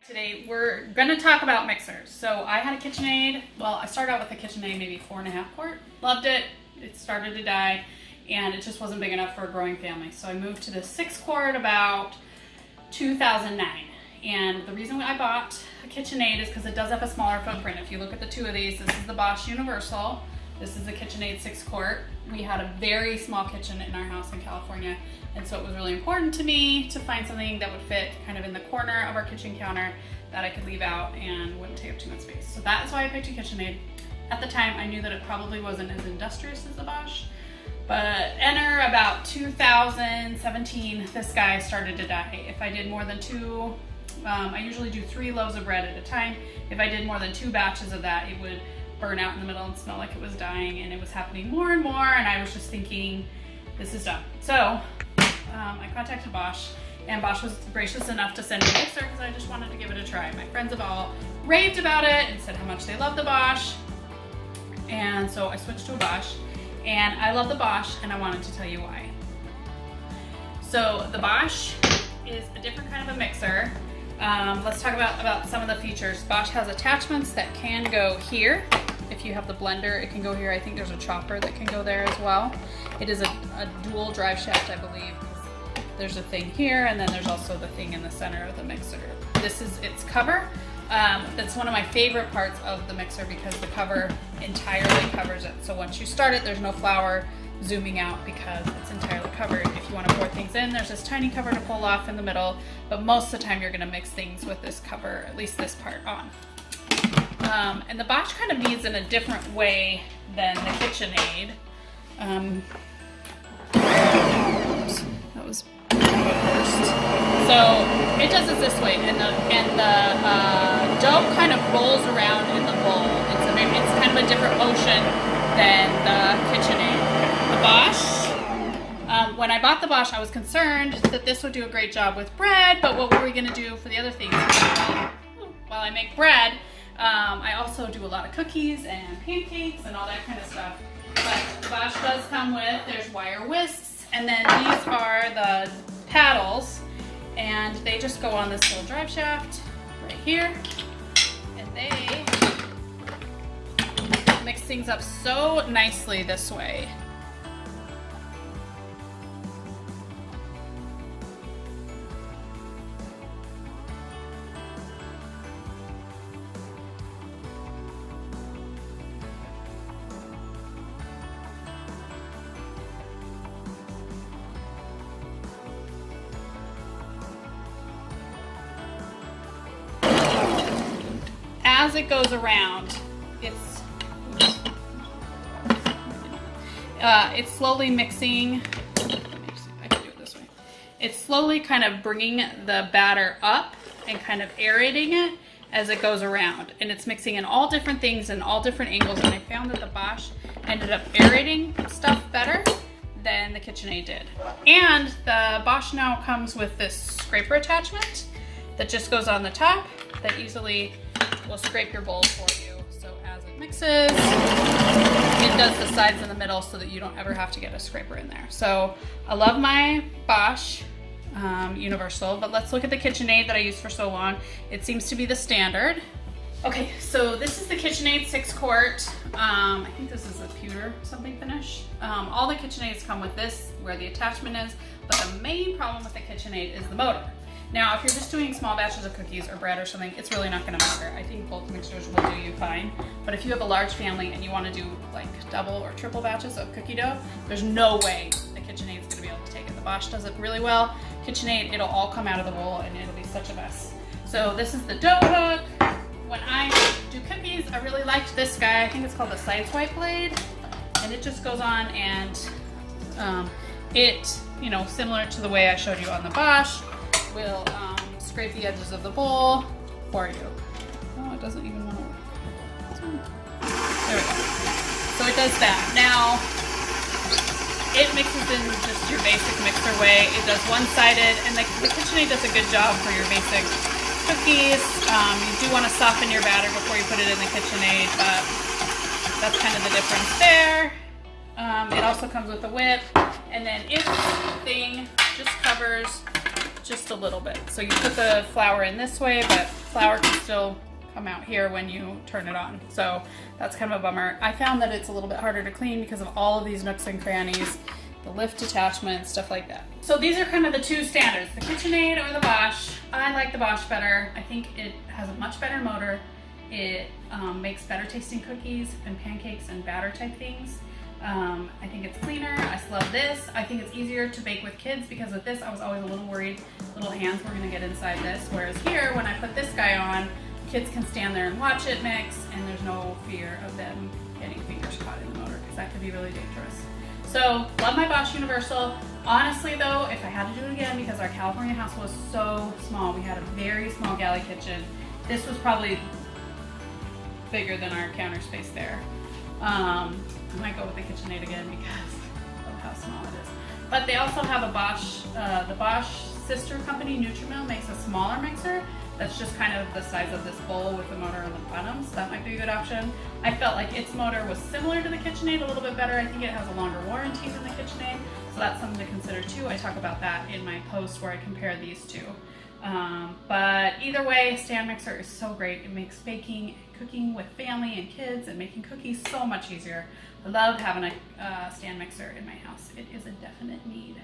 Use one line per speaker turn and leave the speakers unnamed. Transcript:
Today we're gonna talk about mixers. So I had a Kitchenaid. Well, I started out with a Kitchenaid, maybe 4.5 quart. Loved it. It started to die, and it just wasn't big enough for a growing family. So I moved to the 6 quart about 2009. And the reason I bought a Kitchenaid is because it does have a smaller footprint. If you look at the two of these, this is the Bosch Universal. This is the Kitchenaid 6 quart. We had a very small kitchen in our house in California, and so it was really important to me to find something that would fit kind of in the corner of our kitchen counter that I could leave out and wouldn't take up too much space. So that is why I picked a Kitchenaid. At the time, I knew that it probably wasn't as industrious as the Bosch, but enter about 2017, this guy started to die. If I did more than two, I usually do 3 loaves of bread at a time. If I did more than 2 batches of that, it would burn out in the middle and smell like it was dying, and it was happening more and more, and I was just thinking, this is dumb. So I contacted Bosch, and Bosch was gracious enough to send me a mixer because I just wanted to give it a try. My friends have all raved about it and said how much they love the Bosch, and so I switched to a Bosch, and I love the Bosch, and I wanted to tell you why. So the Bosch is a different kind of a mixer. Let's talk about some of the features. Bosch has attachments that can go here. If you have the blender, it can go here. I think there's a chopper that can go there as well. It is a dual drive shaft, I believe. There's a thing here, and then there's also the thing in the center of the mixer. This is its cover. That's one of my favorite parts of the mixer because the cover entirely covers it. So once you start it, there's no flour zooming out because it's entirely covered. If you want to pour things in, there's this tiny cover to pull off in the middle, but most of the time you're going to mix things with this cover, at least this part, on. And the Bosch kind of needs in a different way than the Kitchenaid. That was first. So it does it this way, and the dough kind of rolls around in the bowl. It's kind of a different motion than the Kitchenaid. The Bosch, when I bought the Bosch, I was concerned that this would do a great job with bread, but what were we going to do for the other things? While I make bread, I also do a lot of cookies and pancakes and all that kind of stuff. But the Bosch does come with, there's wire whisks, and then these are the paddles, and they just go on this little drive shaft right here, and they mix things up so nicely this way. As it goes around, it's slowly mixing. Let me see if I can do it this way. It's slowly kind of bringing the batter up and kind of aerating it as it goes around. And it's mixing in all different things and all different angles. And I found that the Bosch ended up aerating stuff better than the Kitchenaid did. And the Bosch now comes with this scraper attachment that just goes on the top that easily will scrape your bowl for you. So as it mixes, it does the sides and the middle so that you don't ever have to get a scraper in there. So I love my Bosch Universal, but let's look at the Kitchenaid that I used for so long. It seems to be the standard. Okay, so this is the Kitchenaid 6 quart. I think this is a pewter something finish. All the Kitchenaids come with this, where the attachment is, but the main problem with the Kitchenaid is the motor. Now, if you're just doing small batches of cookies or bread or something, it's really not going to matter. I think both mixers will do you fine. But if you have a large family and you want to do like double or triple batches of cookie dough, there's no way the Kitchenaid's going to be able to take it. The Bosch does it really well. Kitchenaid, it'll all come out of the bowl and it'll be such a mess. So this is the dough hook. When I do cookies, I really liked this guy. I think it's called the side swipe blade. And it just goes on, and it, similar to the way I showed you on the Bosch, will scrape the edges of the bowl for you. Oh, it doesn't even want to work. There we go. So it does that. Now, it mixes in just your basic mixer way. It does one-sided, and the Kitchenaid does a good job for your basic cookies. You do want to soften your batter before you put it in the Kitchenaid, but that's kind of the difference there. It also comes with a whip, and then its thing just covers just a little bit. So you put the flour in this way, but flour can still come out here when you turn it on. So that's kind of a bummer. I found that it's a little bit harder to clean because of all of these nooks and crannies, the lift attachments, stuff like that. So these are kind of the two standards, the KitchenAid or the Bosch. I like the Bosch better. I think it has a much better motor. It makes better tasting cookies and pancakes and batter type things. I think it's cleaner. I love this. I think it's easier to bake with kids because with this I was always a little worried little hands were going to get inside this. Whereas here, when I put this guy on, kids can stand there and watch it mix and there's no fear of them getting fingers caught in the motor because that could be really dangerous. So, love my Bosch Universal. Honestly though, if I had to do it again, because our California house was so small, we had a very small galley kitchen. This was probably bigger than our counter space there. I might go with the KitchenAid again because of how small it is. But they also have a Bosch, the Bosch sister company, Nutrimill, makes a smaller mixer that's just kind of the size of this bowl with the motor on the bottom, so that might be a good option. I felt like its motor was similar to the KitchenAid, a little bit better. I think it has a longer warranty than the KitchenAid, so that's something to consider too. I talk about that in my post where I compare these two. But either way, stand mixer is so great. It makes baking, cooking with family and kids, and making cookies so much easier. I love having a stand mixer in my house. It is a definite need.